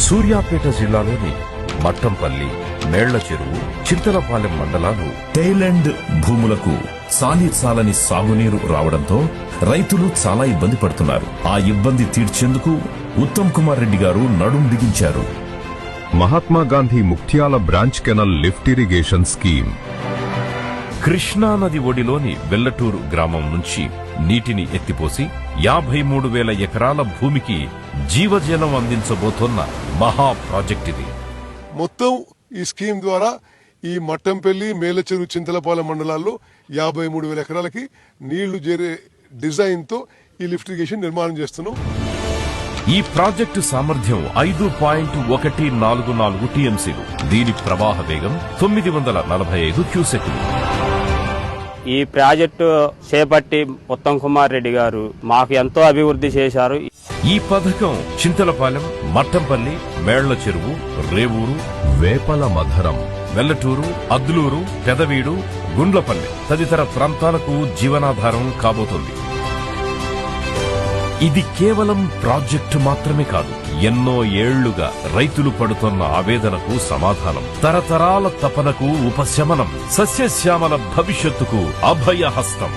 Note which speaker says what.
Speaker 1: సూర్యాపేట జిల్లాలోని మట్టంపల్లి, మేళ్ల చెరువు, చింతలపాలెం మండలాలు
Speaker 2: టైలాండ్ భూములకు చాలని సాగునీరు రావడంతో రైతులు చాలా ఇబ్బంది పడుతున్నారు. ఆ ఇబ్బంది తీర్చేందుకు ఉత్తమ్ కుమార్ రెడ్డి గారు నడుం బిగించారు.
Speaker 3: Mahatma Gandhi Mukhyala branch canal lift irrigation scheme.
Speaker 1: కృష్ణానది ఒడిలోని వెల్లటూరు గ్రామం నుంచి నీటిని ఎత్తిపోసి 53,000 ఎకరాల భూమికి జీవజలం అందించబోతోన్న మహా ప్రాజెక్ట్ ఇది.
Speaker 4: మొత్తం ఈ స్కీమ్ ద్వారా ఈ మట్టంపల్లి, మేలచెరువు, చింతలపాలెం మండలాల్లో 53,000 ఎకరాలకి నీళ్లు చేరే డిజైన్ తో ఈ లిఫ్ట్ ఇరిగేషన్ నిర్మాణం చేస్తున్నాం.
Speaker 1: ఈ ప్రాజెక్టు సామర్థ్యం 5.144 టీఎంసీలు. దీని ప్రవాహ వేగం 945 క్యూసెక్లు.
Speaker 5: ఈ ప్రాజెక్టు చేపట్టి ఉత్తమ్ కుమార్ రెడ్డి గారు మాకు ఎంతో అభివృద్ధి చేశారు.
Speaker 1: ఈ పథకం చింతలపాలెం, మట్టంపల్లి, మేళ్ల చెరువు, రేవూరు,
Speaker 3: వేపల మధరం,
Speaker 1: వెల్లటూరు, అద్దులూరు, పెదవీడు, గుండ్లపల్లి తదితర ప్రాంతాలకు జీవనాధారం కాబోతోంది. ఇది కేవలం ప్రాజెక్టు మాత్రమే కాదు, ఎన్నో ఏళ్లుగా రైతులు పడుతున్న ఆవేదనకు సమాధానం, తరతరాల తపనకు ఉపశమనం, సస్యశ్యామల భవిష్యత్తుకు అభయహస్తం.